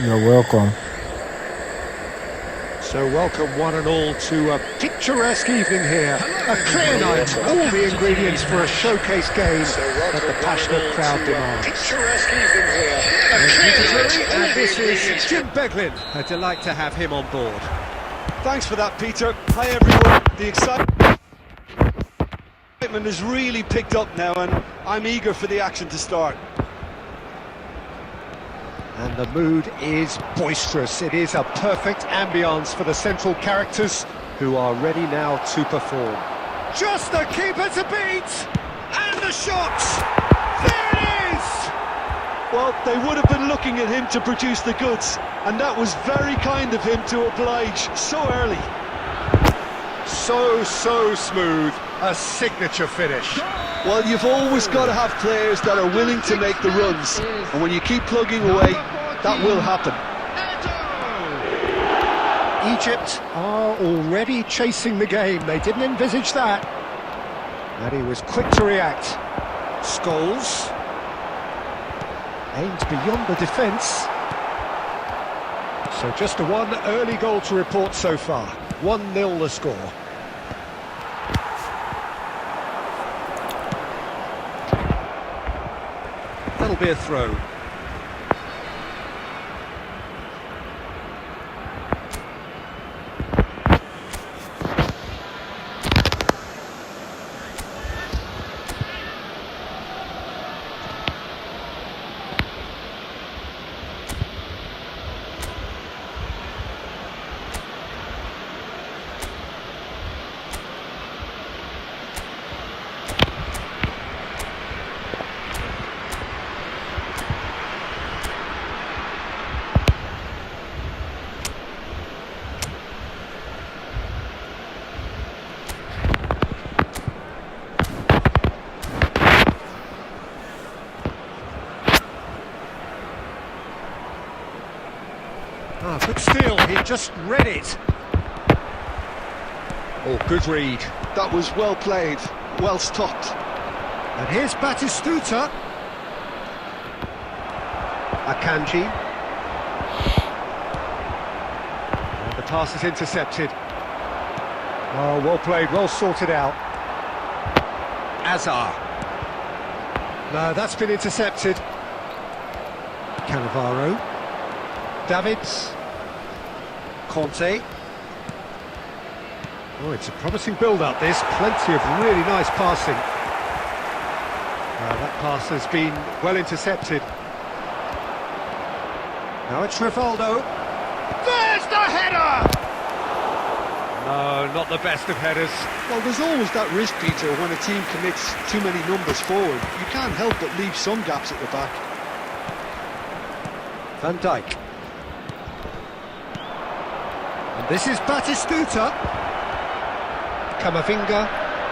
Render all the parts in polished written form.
You're welcome. So welcome one and all to a picturesque evening here. A clear night, all the ingredients for a showcase game that the passionate crowd demands. Picturesque evening here. And this is Jim Beglin. A delight to have him on board. Thanks for that, Peter. Hi everyone. The excitement has really picked up now and I'm eager for the action to start. And the mood is boisterous. It is a perfect ambience for the central characters who are ready now to perform. Just the keeper to beat! And the shot! There it is! Well, they would have been looking at him to produce the goods, and that was very kind of him to oblige so early. So smooth. A signature finish. Well, you've always got to have players that are willing to make the runs, and when you keep plugging away, that will happen. Egypt are already chasing the game. They didn't envisage that. And he was quick to react. Scholes aimed beyond the defence. So just a one early goal to report so far. 1-0 the score. That'll be a throw. But still, he just read it. Oh, good read. That was well played, well stopped. And here's Batistuta. Akanji. And the pass is intercepted. Oh, well played, well sorted out. Azar. No, that's been intercepted. Cannavaro. Davids. Conte. Oh, it's a promising build-up, this. Plenty of really nice passing. That pass has been well intercepted. Now it's Rivaldo. There's the header! No, not the best of headers. Well, there's always that risk, Peter, when a team commits too many numbers forward. You can't help but leave some gaps at the back. Van Dijk. And this is Batistuta. Camavinga.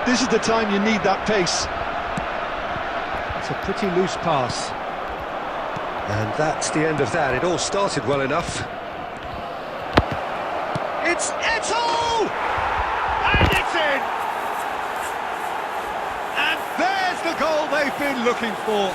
This is the time you need that pace. It's a pretty loose pass. And that's the end of that. It all started well enough. It's Eto'o! And it's in! And there's the goal they've been looking for.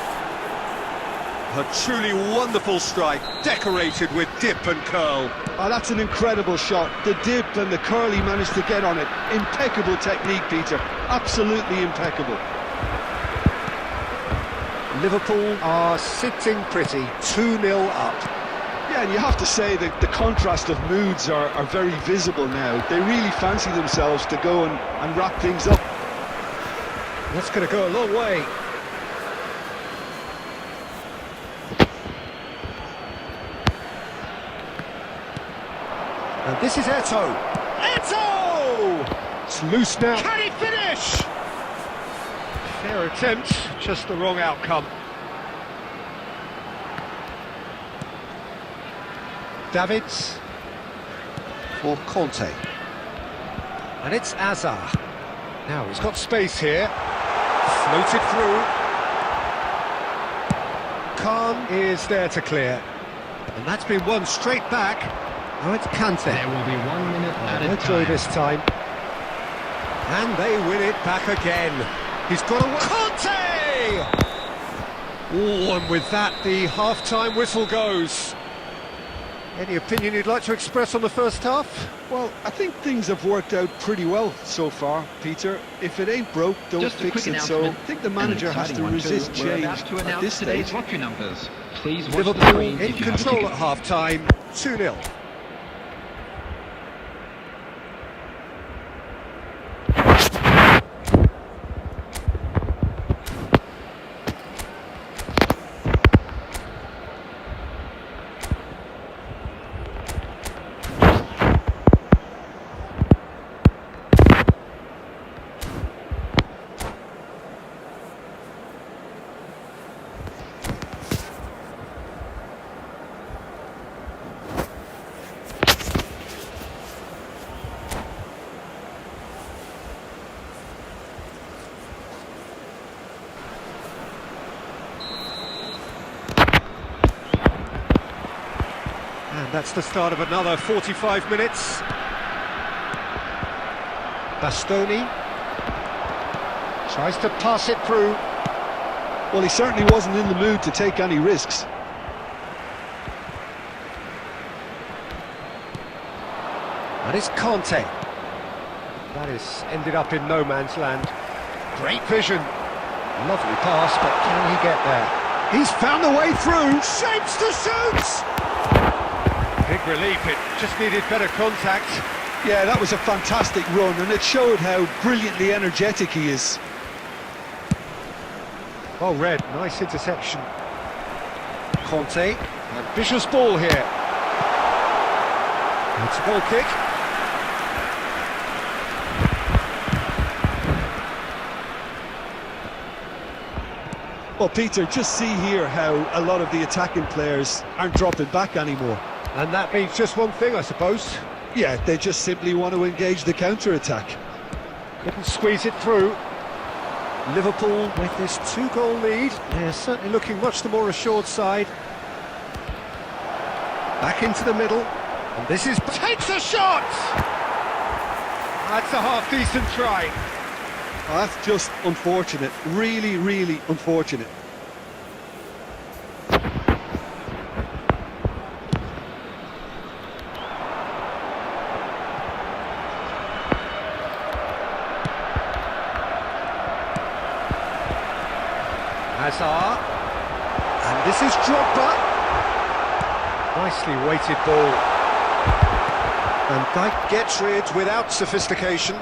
A truly wonderful strike, decorated with dip and curl. Oh, that's an incredible shot. The dip and the curl he managed to get on it. Impeccable technique, Peter. Absolutely impeccable. Liverpool are sitting pretty, 2-0 up. Yeah, and you have to say that the contrast of moods are very visible now. They really fancy themselves to go and wrap things up. That's going to go a long way. And this is Eto'o. Eto'o! It's loose now. Can he finish? Fair attempt, just the wrong outcome. Davids for Conte. And it's Azar. Now he's got space here. Floated through. Khan is there to clear. And that's been won straight back. Now it's Kante. There will be 1 minute added time. time. This time. And they win it back again. He's got a... Conte! Oh, and with that, the half-time whistle goes. Any opinion you'd like to express on the first half? Well, I think things have worked out pretty well so far, Peter. If it ain't broke, don't Just a fix quick it. So I announcement. think the An manager has exciting to one too. resist We're change about to at announce this today's stage. lottery numbers. Please watch the Liverpool screen in if you have a control ticket. at half-time, 2-0. And that's the start of another 45 minutes. Bastoni tries to pass it through. Well, he certainly wasn't in the mood to take any risks. And it's Conte. That is ended up in no man's land. Great vision. Lovely pass, but can he get there? He's found the way through. Shapes to shoot! Big relief, it just needed better contact. Yeah, that was a fantastic run, and it showed how brilliantly energetic he is. Oh, Red, nice interception. Conte, ambitious ball here. It's a goal kick. Well, Peter, just see here how a lot of the attacking players aren't dropping back anymore. And that means just one thing, I suppose. Yeah, they just simply want to engage the counter-attack. Couldn't squeeze it through. Liverpool with this 2-goal lead. They're certainly looking much the more assured side. Back into the middle. And this is... takes a shot! That's a half-decent try. Oh, that's just unfortunate. Really, really unfortunate. Hazard, and this is Drogba. Nicely weighted ball. And Dijk gets rid without sophistication.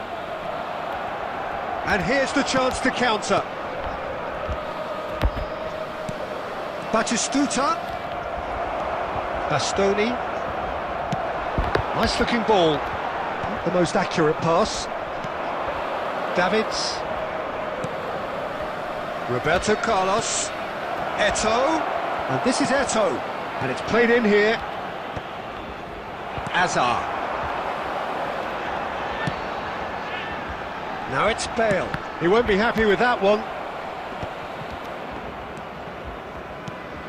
And here's the chance to counter. Batistuta. Bastoni. Nice looking ball. Not the most accurate pass. Davids. Roberto Carlos, Eto'o, and this is Eto'o, and it's played in here. Hazard. Now it's Bale. He won't be happy with that one.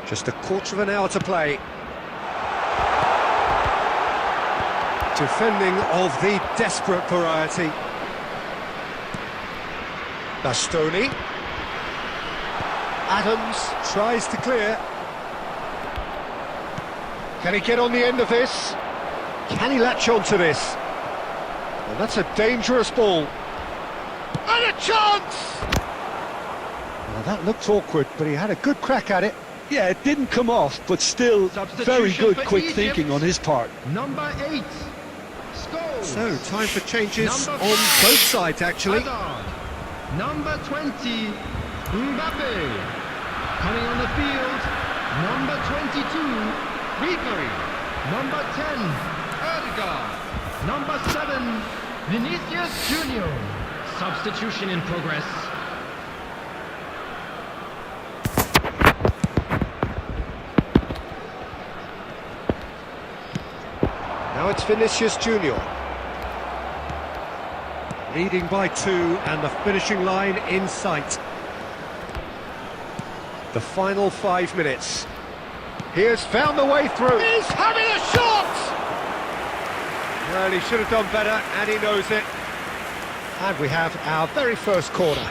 Just a quarter of an hour to play. Defending of the desperate variety. Bastoni. Adams tries to clear. Can he get on the end of this? Can he latch on to this? Well, that's a dangerous ball. And a chance! Well, that looked awkward, but he had a good crack at it. Yeah, it didn't come off, but still very good quick thinking on his part. Number 8 scores. So, time for changes Number on 5, both sides, actually. Hazard. Number 20, Mbappe. Coming on the field, number 22, Ribery. Number 10, Odegaard. Number 7, Vinicius Junior. Substitution in progress. Now it's Vinicius Junior. Leading by 2 and the finishing line in sight. The final 5 minutes. Here's found the way through. He's having a shot! Well, he should have done better, and he knows it. And we have our very first corner.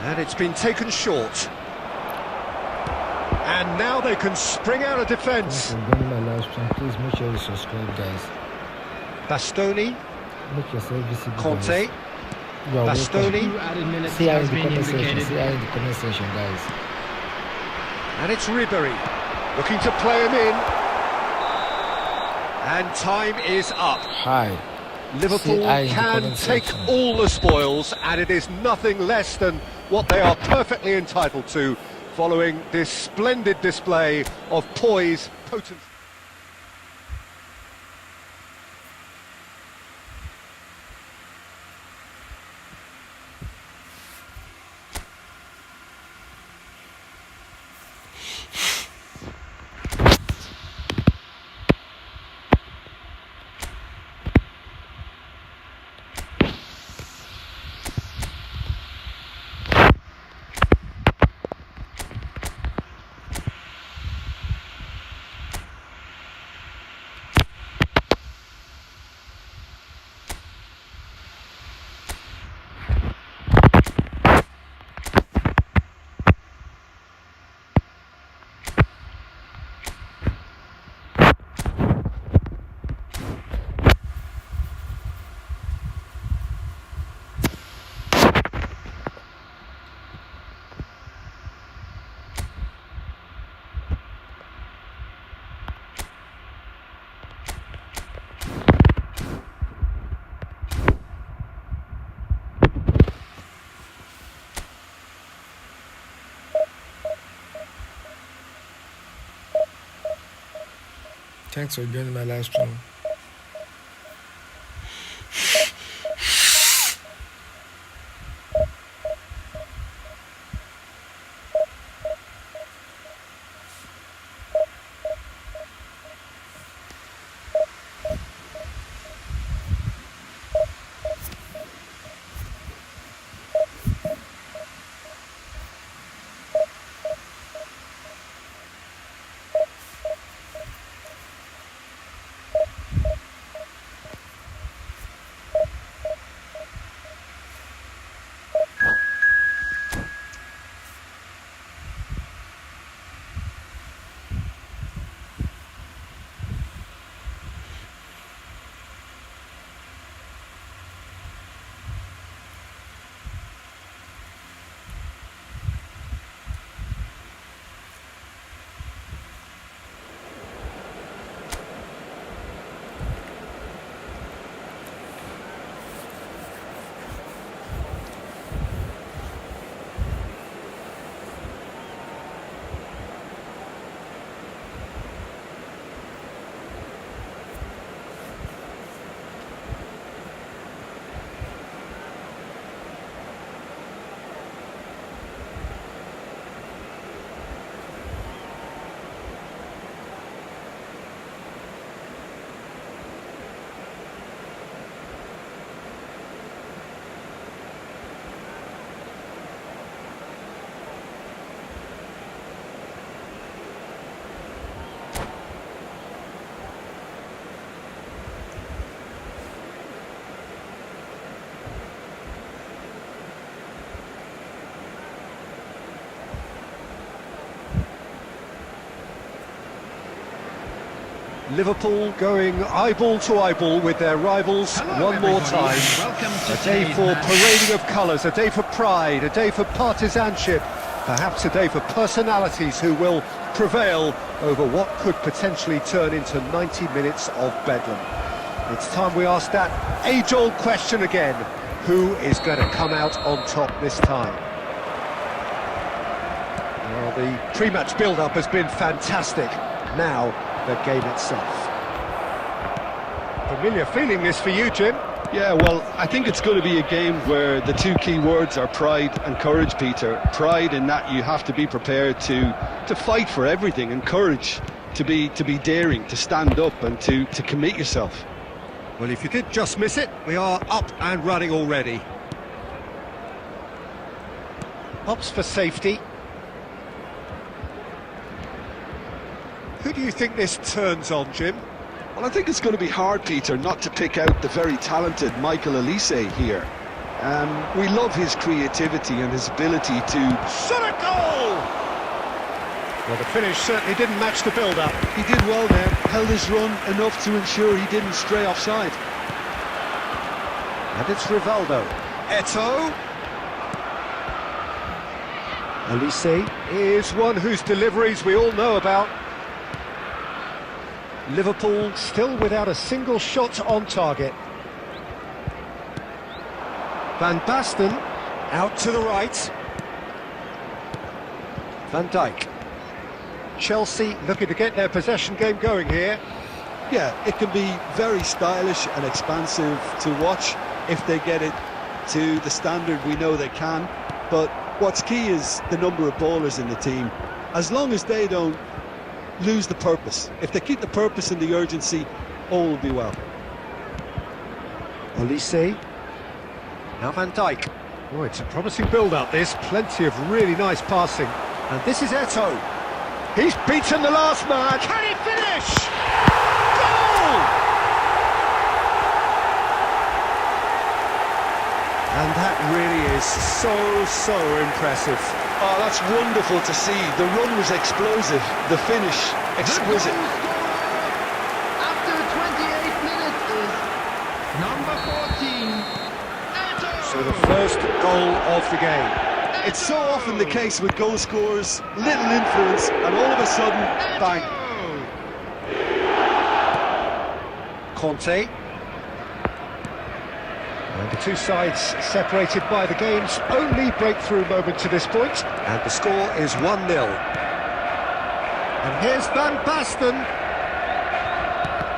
And it's been taken short. And now they can spring out of defence. Thanks for joining my live stream. Please make sure you subscribe, guys. Bastoni, Make yourself visible. Conte, guys. You are welcome. Bastoni, 2 added minutes See her in has the been comment section. indicated. See her in the comment section, guys. and it's Ribery looking to play him in. And time is up. Hi. Liverpool See her in the can comment take section. all the spoils, and it is nothing less than what they are perfectly entitled to, following this splendid display of poise, potency. Thanks for joining my live stream. Liverpool going eyeball to eyeball with their rivals Hello, one more everybody. time. Welcome to A day today's for match. parading of colours, a day for pride, a day for partisanship, perhaps a day for personalities who will prevail over what could potentially turn into 90 minutes of bedlam. It's time we ask that age-old question again: who is going to come out on top this time? Well, the pre-match build-up has been fantastic. Now, the game itself. Familiar feeling this for you, Jim? Yeah, well, I think it's going to be a game where the two key words are pride and courage, Peter. Pride in that you have to be prepared to fight for everything, and courage to be daring, to stand up and to commit yourself. Well, if you did just miss it, we are up and running already. Opts for safety. Who do you think this turns on, Jim? Well, I think it's going to be hard, Peter, not to pick out the very talented Michael Elise here. We love his creativity and his ability to... Shot a goal! Well, the finish certainly didn't match the build-up. He did well there, held his run enough to ensure he didn't stray offside. And it's Rivaldo. Eto'o. Olise is one whose deliveries we all know about. Liverpool still without a single shot on target. Van Basten out to the right. Van Dijk. Chelsea looking to get their possession game going here. Yeah, it can be very stylish and expansive to watch if they get it to the standard we know they can. But what's key is the number of ballers in the team. As long as they don't lose the purpose, if they keep the purpose and the urgency, all will be well. Olise. Now Van Dijk. Oh, it's a promising build-up this. Plenty of really nice passing. And this is Eto'o. He's beaten the last man. Can he finish? Goal! And that really is so impressive. Oh, that's wonderful to see. The run was explosive, the finish exquisite. The goal scorer after 28 minutes is number 14, Eto'o. So the first goal of the game. It's so often the case with goal scorers, little influence, and all of a sudden, bang. Conte. And the two sides separated by the game's only breakthrough moment to this point. And the score is 1-0. And here's Van Basten.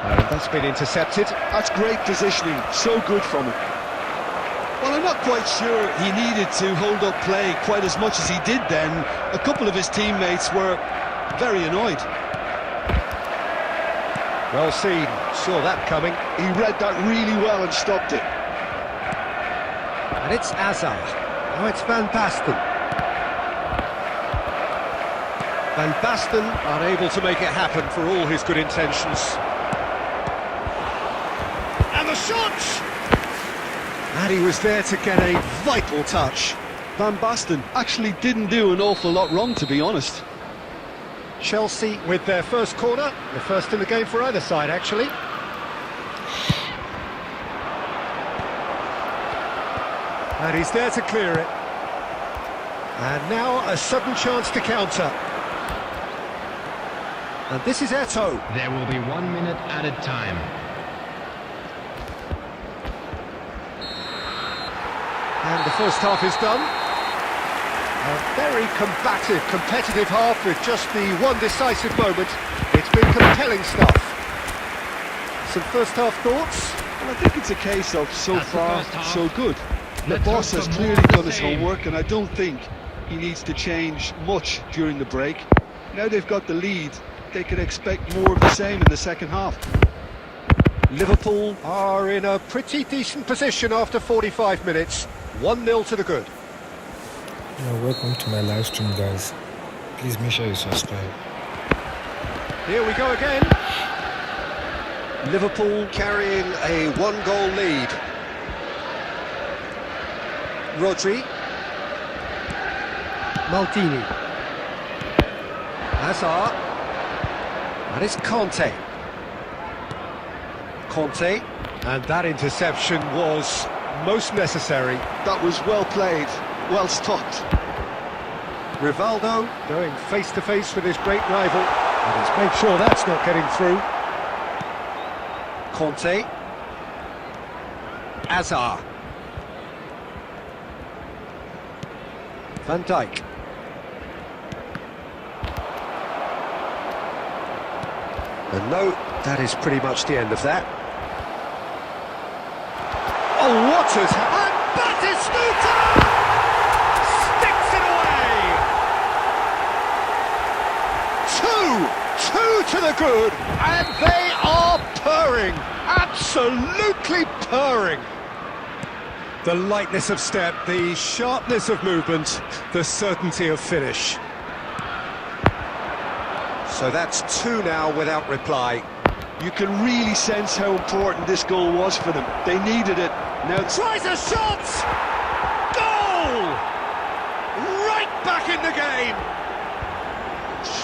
And that's been intercepted. That's great positioning, so good from him. Well, I'm not quite sure he needed to hold up play quite as much as he did then. A couple of his teammates were very annoyed. Well seen, saw that coming. He read that really well and stopped it. And it's Hazard. Now it's Van Basten. Van Basten unable to make it happen for all his good intentions. And the shot! And he was there to get a vital touch. Van Basten actually didn't do an awful lot wrong, to be honest. Chelsea with their first corner, the first in the game for either side, actually. And he's there to clear it. And now a sudden chance to counter. And this is Eto'o. There will be 1 minute added time. And the first half is done. A very combative, competitive half with just the one decisive moment. It's been compelling stuff. Some first half thoughts? Well, I think it's a case of so That's the far, first half. so good. The Let's boss hope has for clearly more of the done his same. homework, and I don't think he needs to change much during the break. Now they've got the lead, they can expect more of the same in the second half. Liverpool are in a pretty decent position after 45 minutes. 1-0 to the good. Welcome to my live stream, guys. Please make sure you subscribe. Here we go again. Liverpool carrying a one-goal lead. Rodri. Maldini. Hazard. And it's Conte. Conte. And that interception was most necessary. That was well played, well stopped. Rivaldo going face-to-face with his great rival. And he's made sure that's not getting through. Conte. Hazard. Van Dijk. And no, that is pretty much the end of that. Oh, what has happened? Batistuta! Sticks it away! Two to the good, and they are purring, absolutely purring. The lightness of step, the sharpness of movement, the certainty of finish. So that's two now without reply. You can really sense how important this goal was for them. They needed it. Now Tries a shot! Goal! Right back in the game!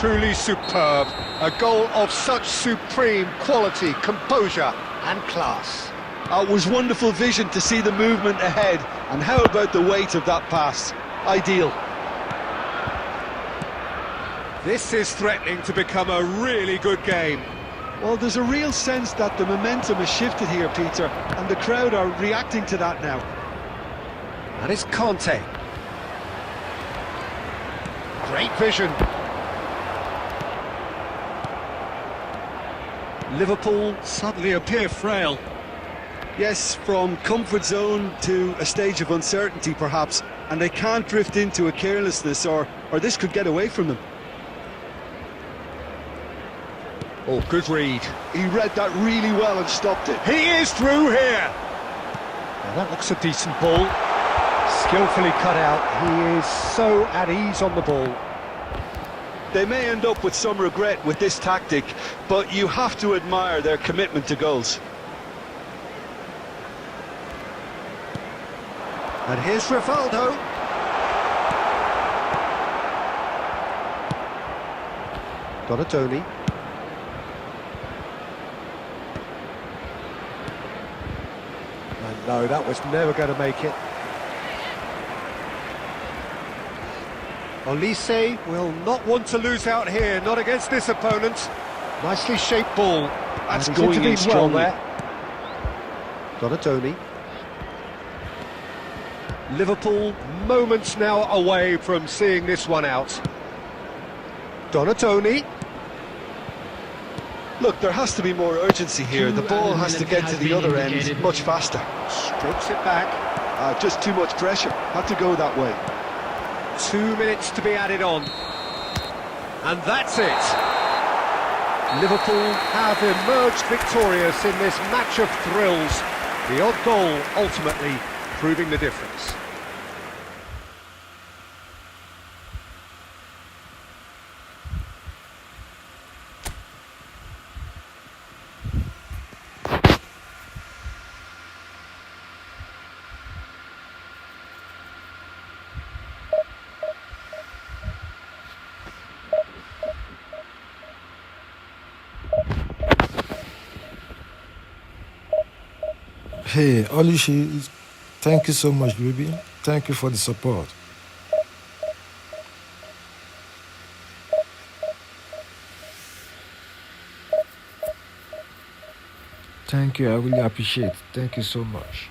truly superb. A goal of such supreme quality, composure and class. It was wonderful vision to see the movement ahead, and how about the weight of that pass? Ideal. This is threatening to become a really good game. Well, there's a real sense that the momentum has shifted here, Peter, and the crowd are reacting to that now. That is Conte. Great vision. Liverpool suddenly appear frail. Yes, from comfort zone to a stage of uncertainty perhaps, and they can't drift into a carelessness or this could get away from them. Oh, good read. He read that really well and stopped it. He is through here. Now that looks a decent ball. Skillfully cut out. He is so at ease on the ball. They may end up with some regret with this tactic, but you have to admire their commitment to goals. And here's Rivaldo. Donatoni. And no, that was never going to make it. Olise will not want to lose out here, not against this opponent. Nicely shaped ball. That's And he's going in intervened well strongly. there. Donatoni. Liverpool moments now away from seeing this one out. Donatoni. Look, there has to be more urgency here. The ball has to get to the other end much faster. Strokes it back. Just too much pressure. Had to go that way. 2 minutes to be added on. And that's it. Liverpool have emerged victorious in this match of thrills. The odd goal ultimately proving the difference. Hey, Olishi, thank you so much, baby. Thank you for the support. Thank you, I really appreciate it. Thank you so much.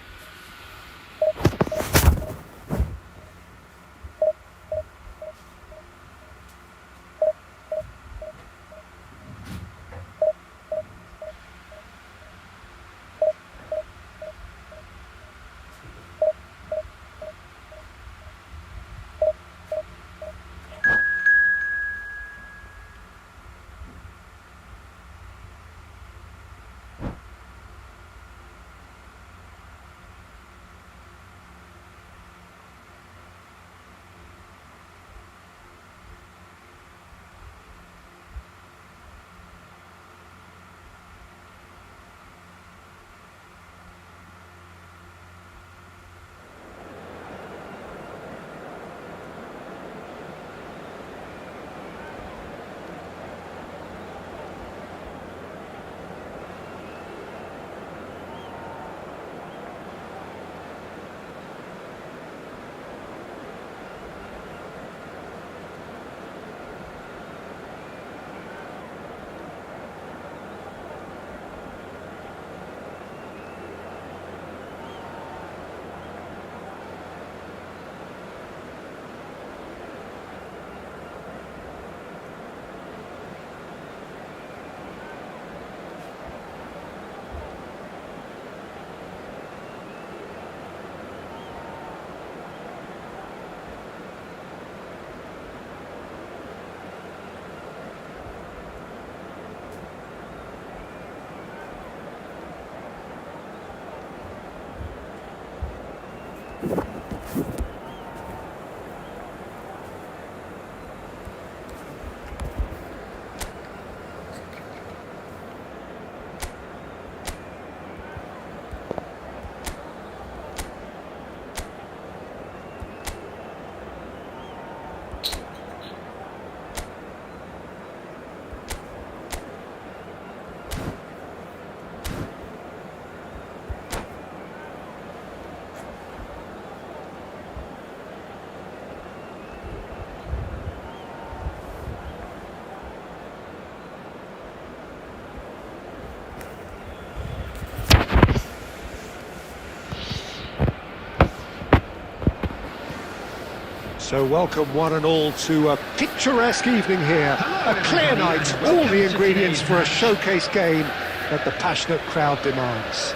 So welcome one and all to a picturesque evening here. A clear night, all the ingredients for a showcase game that the passionate crowd demands.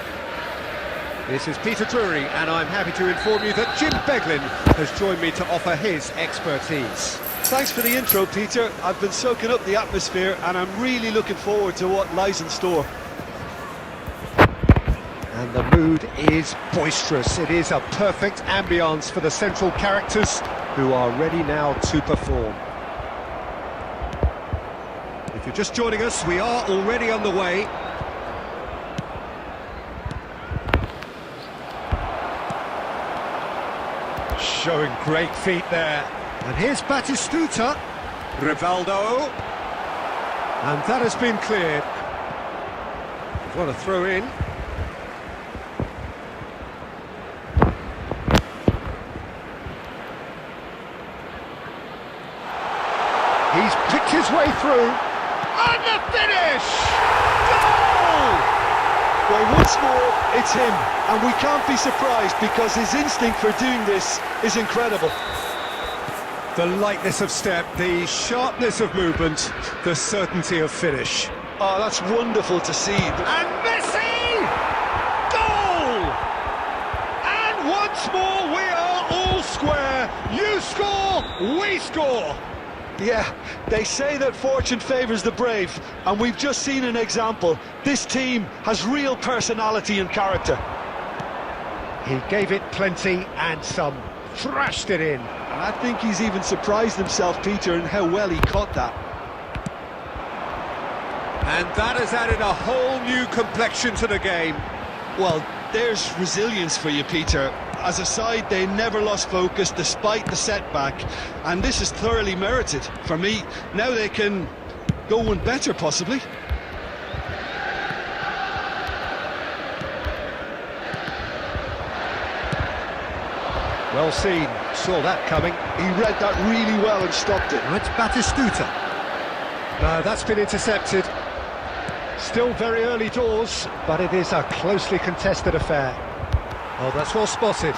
This is Peter Drury, and I'm happy to inform you that Jim Beglin has joined me to offer his expertise. Thanks for the intro, Peter. I've been soaking up the atmosphere and I'm really looking forward to what lies in store. And the mood is boisterous. It is a perfect ambience for the central characters who are ready now to perform. If you're just joining us, we are already underway. Showing great feet there. And here's Batistuta. Rivaldo. And that has been cleared. What a throw in. He's picked his way through. And the finish! Goal! Well, once more, it's him. And we can't be surprised because his instinct for doing this is incredible. The lightness of step, the sharpness of movement, the certainty of finish. Oh, that's wonderful to see. And Messi! Goal! And once more, we are all square. You score, we score. Yeah, they say that fortune favours the brave, and we've just seen an example. This team has real personality and character. He gave it plenty and some, thrashed it in. I think he's even surprised himself, Peter, in how well he caught that. And that has added a whole new complexion to the game. Well, there's resilience for you, Peter. As a side, they never lost focus despite the setback, and this is thoroughly merited. For me, now they can go one better, possibly. Well seen, saw that coming. He read that really well and stopped it. Now it's Batistuta. No, that's been intercepted. Still very early doors, but it is a closely contested affair. Oh, that's well spotted.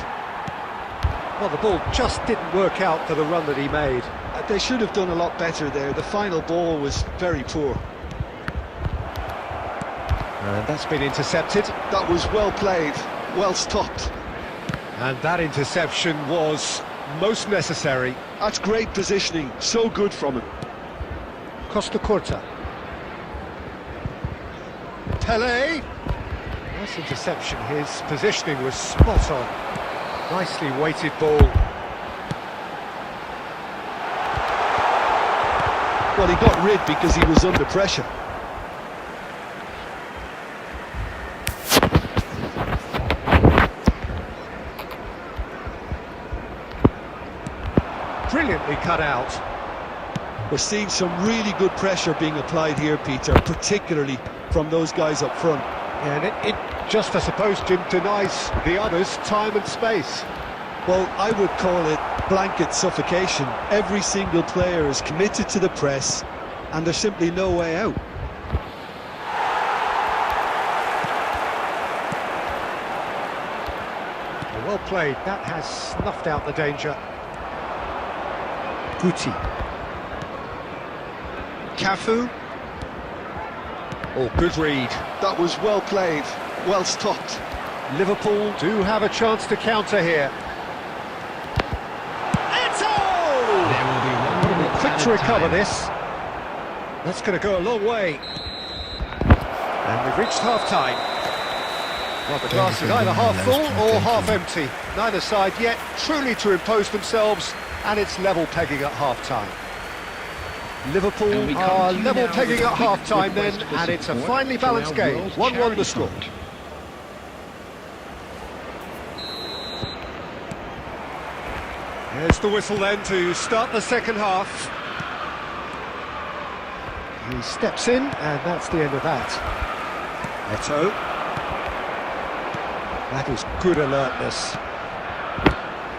Well, the ball just didn't work out for the run that he made. They should have done a lot better there. The final ball was very poor. And that's been intercepted. That was well played, well stopped. And that interception was most necessary. That's great positioning, so good from him. Costa Curta. Pele. Nice interception, his positioning was spot on. Nicely weighted ball. Well, he got rid because he was under pressure. Brilliantly cut out. We're seeing some really good pressure being applied here, Peter, particularly from those guys up front. And it just, I suppose, Jim, denies the others time and space. Well, I would call it blanket suffocation. Every single player is committed to the press, and there's simply no way out. Well played, that has snuffed out the danger. Guti. Cafu. Oh, good read. That was well played, well stopped. Liverpool do have a chance to counter here. There will be 1 minute Quick added to recover time. this. That's going to go a long way. And we've reached half-time. Well, the glass is either half full or half empty. Neither side yet truly to impose themselves, and it's level pegging at half-time. Liverpool And we come are to you level now pegging with a at quick half-time then, request for and it's a support finely for our balanced game. World 1-1 the Charity score. Fund. Here's the whistle then to start the second half. He steps in, and that's the end of that. Eto. That is good alertness.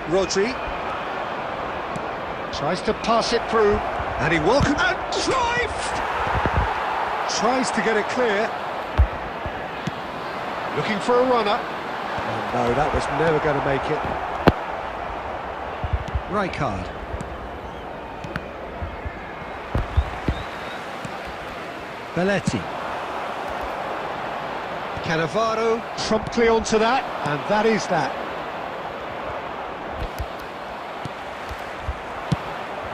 Rodri. Tries to pass it through, and he welcomes... And drive! Tries to get it clear. Looking for a runner. Oh, no, that was never going to make it. Rijkaard. Belletti. Cannavaro promptly onto that, and that is that.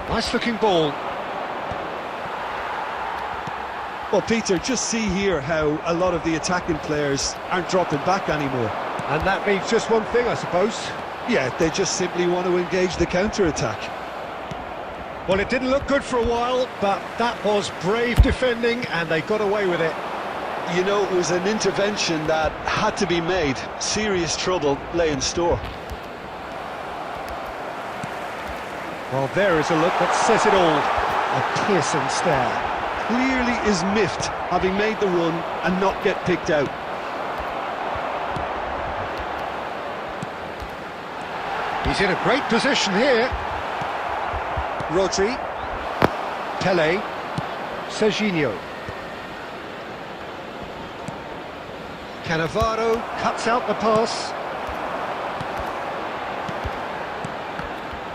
Nice looking ball. Well, Peter, just see here how a lot of the attacking players aren't dropping back anymore. And that means just one thing, I suppose. Yeah, they just simply want to engage the counter-attack. Well, it didn't look good for a while, but that was brave defending, and they got away with it. You know, it was an intervention that had to be made. Serious trouble lay in store. Well, there is a look that says it all. A piercing stare. Clearly is miffed, having made the run and not get picked out. He's in a great position here. Rodri. Pele. Serginho. Cannavaro cuts out the pass.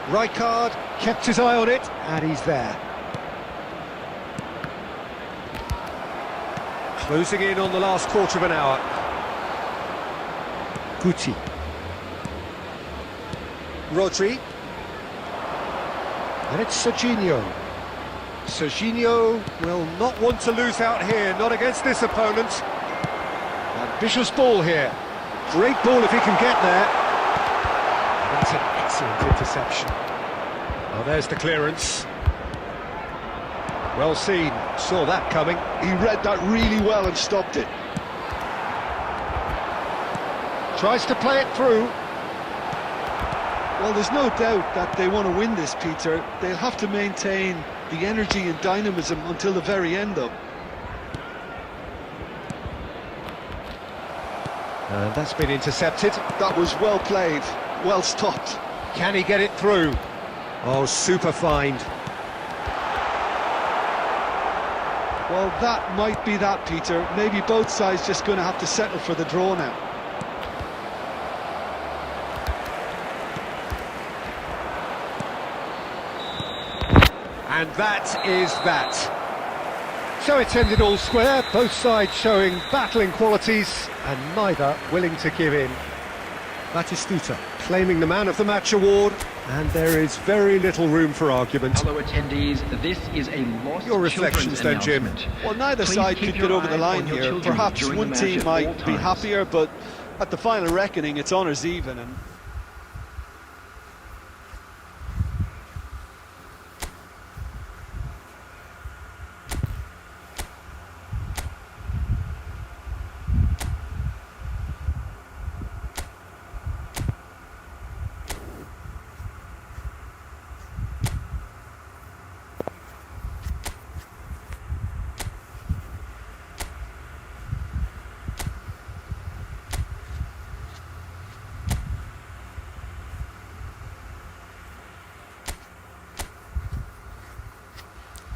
Rijkaard kept his eye on it, and he's there. Closing in on the last quarter of an hour. Guti. Rodri. And it's Serginho. Serginho will not want to lose out here, not against this opponent. Ambitious ball here. Great ball if he can get there. That's an excellent interception. Oh, there's the clearance. Well seen, saw that coming. He read that really well and stopped it. Tries to play it through. Well, there's no doubt that they want to win this, Peter. They'll have to maintain the energy and dynamism until the very end, though. That's been intercepted. That was well played, well stopped. Can he get it through? Oh, super find. Well, that might be that, Peter. Maybe both sides just going to have to settle for the draw now. And that is that. So it's ended all square, both sides showing battling qualities and neither willing to give in. Batistuta claiming the Man of the Match award, and there is very little room for argument. Fellow attendees, this is a lost Your reflections children's then, Jim? announcement. Well, neither Please side keep could your get over the eye line on your here. children Perhaps during the one match team at all might be times. happier, but at the final reckoning, it's honours even. And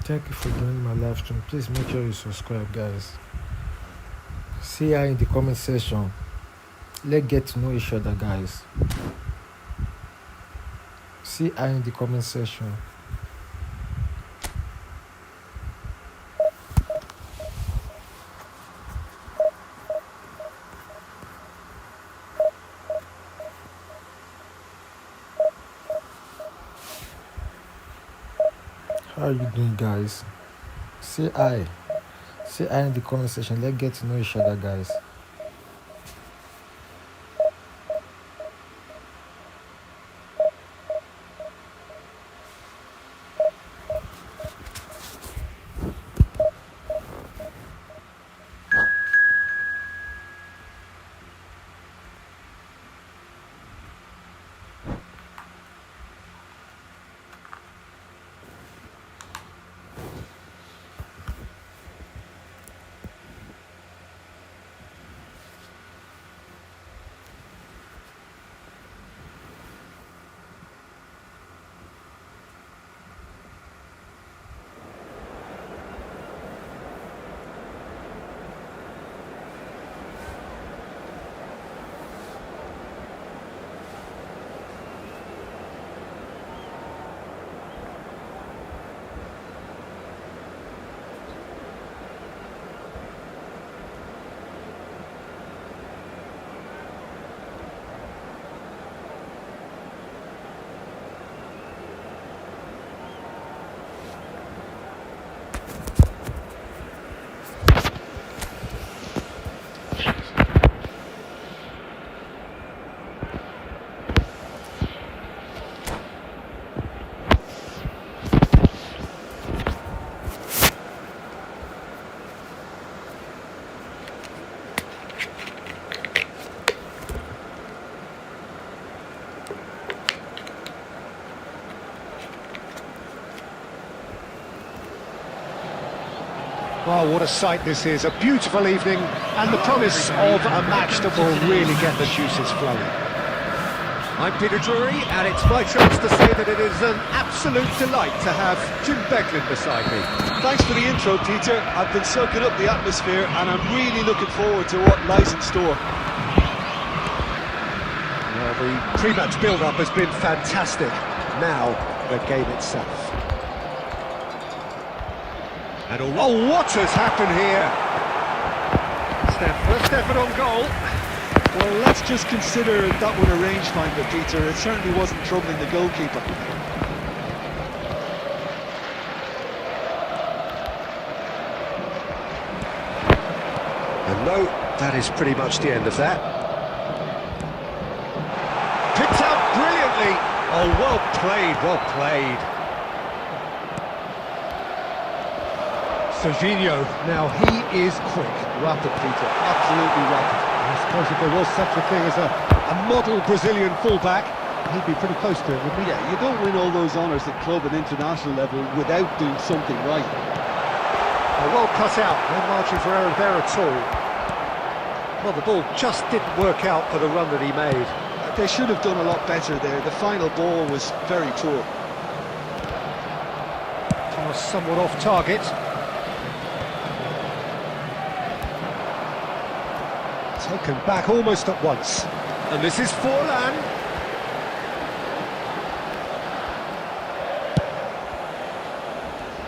Thank you for joining my live stream. Please make sure you subscribe, guys. See her in the comment section. Let's get to know each other, guys. See her in the comment section. How are you doing, guys? Say hi. Say hi in the comment section. Let's get to know each other, guys. Well, what a sight this is. A beautiful evening and the promise of a match that will really get the juices flowing. I'm Peter Drury, and it's my chance to say that it is an absolute delight to have Jim Beglin beside me. Thanks for the intro, Peter. I've been soaking up the atmosphere and I'm really looking forward to what lies in store. Well, the pre-match build-up has been fantastic. Now, the game itself. And oh, what has happened here? First effort on goal. Well, let's just consider that one a rangefinder, Peter. It certainly wasn't troubling the goalkeeper. And no, that is pretty much the end of that. Picked up brilliantly. Oh, well played, well played. Serginho, now he is quick. Rapid, Peter. Absolutely rapid. I suppose if there was such a thing as a model Brazilian fullback, he'd be pretty close to it, wouldn't he? Yeah, you don't win all those honours at club and international level without doing something right. Well cut out, no margin for error there at all. Well, the ball just didn't work out for the run that he made. They should have done a lot better there. The final ball was very poor. Pass somewhat off target. Taken back almost at once. And this is Forlan.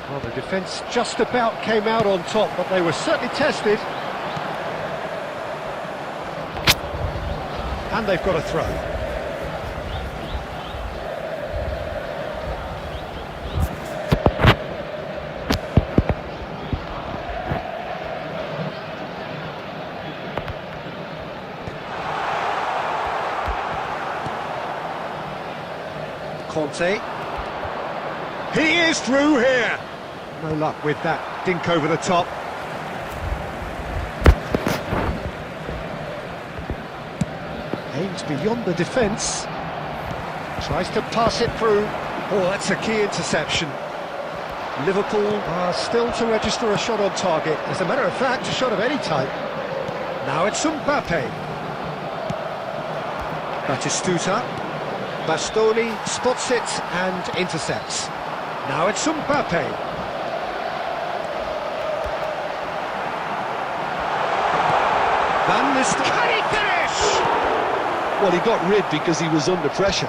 Well, the defence just about came out on top, but they were certainly tested. And they've got a throw. Conte. He is through here. No luck with that dink over the top. Aims beyond the defence. Tries to pass it through. Oh, that's a key interception. Liverpool are still to register a shot on target. As a matter of fact, a shot of any type. Now it's Mbappe. Batistuta. Bastoni spots it and intercepts. Now it's Mbappe. Van Nistelrooy. Can he finish? Well, he got rid because he was under pressure.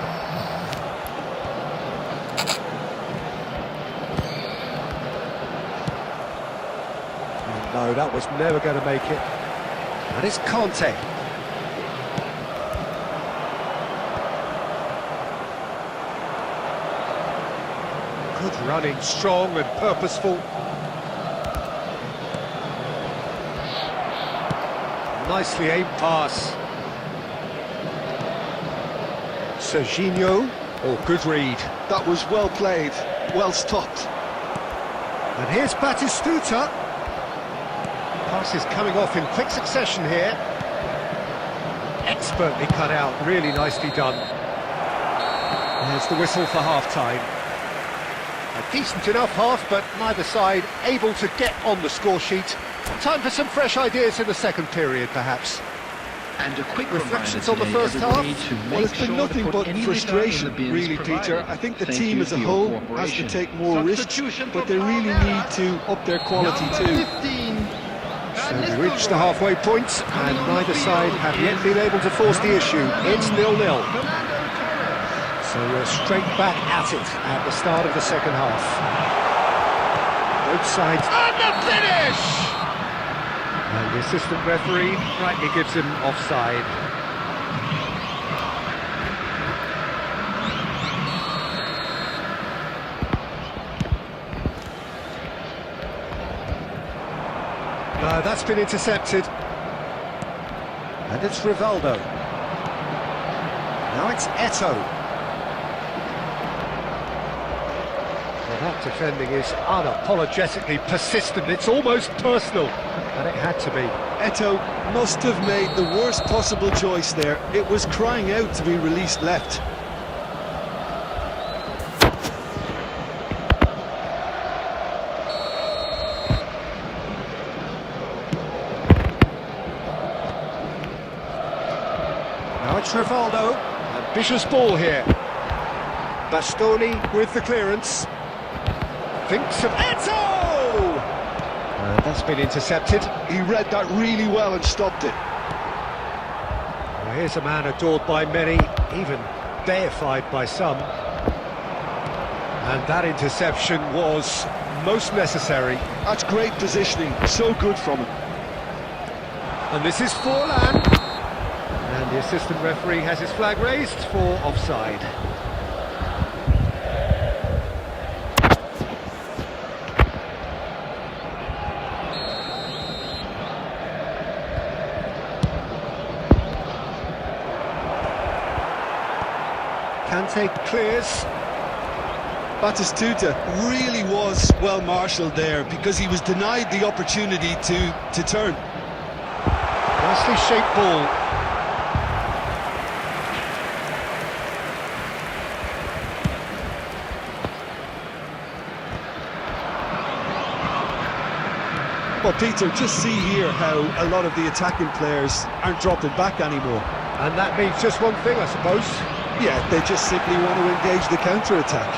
No, that was never going to make it. And it's Conte. Good running, strong and purposeful. Nicely aimed pass. Serginho. Oh, good read. That was well played, well stopped. And here's Batistuta. Pass is coming off in quick succession here. Expertly cut out, really nicely done. There's the whistle for half-time. A decent enough half, but neither side able to get on the score sheet. Time for some fresh ideas in the second period, perhaps. And a quick reflections on reminder the first today, half. everybody, to Well, make it's been sure nothing to put but any frustration, litter in the bins really, provided. Peter. I think the Thank team you as a for your whole has to cooperation. take more risks, Substitution but for they really Palmeiras. need to up their quality Number too. 15, So we reached the halfway point, and neither side have yet been able to force the issue. It's 0-0. So we're straight back at it at the start of the second half. Both sides. And the finish! And the assistant referee rightly gives him offside. No, that's been intercepted. And it's Rivaldo. Now it's Eto'o. Well, that defending is unapologetically persistent. It's almost personal. And it had to be. Eto'o must have made the worst possible choice there. It was crying out to be released left. Trivaldo, ambitious ball here. Bastoni with the clearance. Thinks of Eto! That's been intercepted. He read that really well and stopped it. Well, here's a man adored by many, even deified by some. And that interception was most necessary. That's great positioning, so good from him. And this is Forlan. And the assistant referee has his flag raised for offside. Kante clears. Batistuta really was well marshalled there because he was denied the opportunity to turn. Nicely shaped ball. Well, Peter, just see here how a lot of the attacking players aren't dropping back anymore. And that means just one thing, I suppose. Yeah, they just simply want to engage the counter-attack.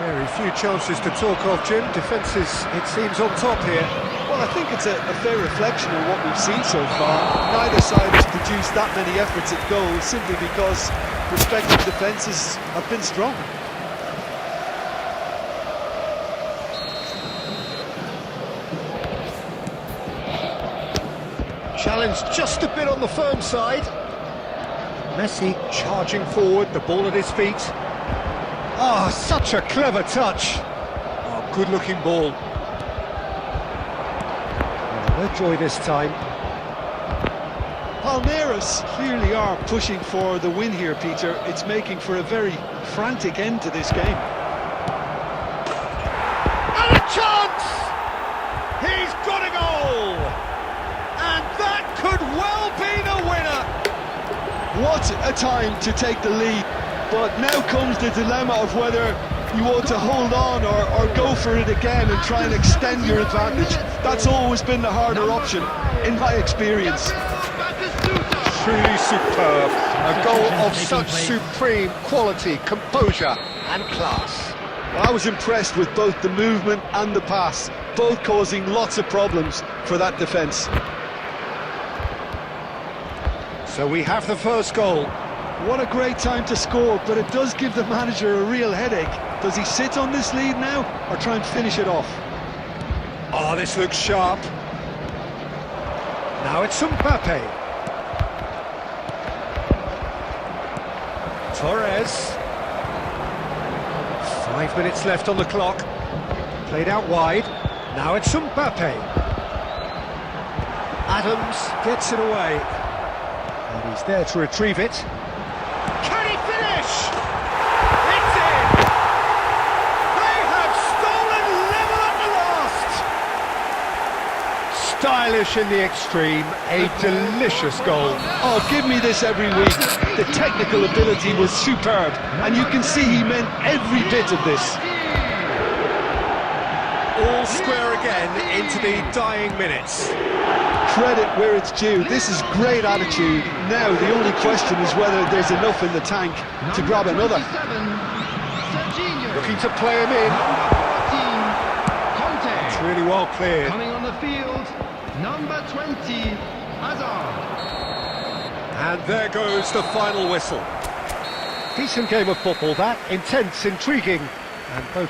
Very few chances to talk of, Jim. Defences, it seems, on top here. Well, I think it's a fair reflection of what we've seen so far. Neither side has produced that many efforts at goal simply because respective defences have been strong. Challenge just a bit on the firm side. Messi charging forward, the ball at his feet. Ah, such a clever touch. Oh, good-looking ball. No joy this time. Palmeiras clearly are pushing for the win here, Peter. It's making for a very frantic end to this game. And a chance! He's got a goal! And that could well be the winner! What a time to take the lead. But now comes the dilemma of whether you want to hold on or go for it again and try and extend your advantage. That's always been the harder option, in my experience. Truly superb. A goal of such supreme quality, composure and class. Well, I was impressed with both the movement and the pass, both causing lots of problems for that defence. So we have the first goal. What a great time to score, but it does give the manager a real headache. Does he sit on this lead now, or try and finish it off? Oh, this looks sharp. Now it's Mbappe. Torres. 5 minutes left on the clock. Played out wide. Now it's Mbappe. Adams gets it away. And he's there to retrieve it. Can he finish? It's in! They have stolen level at the last! Stylish in the extreme, a delicious goal. Oh, give me this every week. The technical ability was superb, and you can see he meant every bit of this. All square again into the dying minutes. Credit where it's due. This is great attitude. Now the only question is whether there's enough in the tank to grab another. Looking to play him in. It's really well cleared. Coming on the field, number 20, Hazard. And there goes the final whistle. Decent game of football, that. Intense, intriguing, and both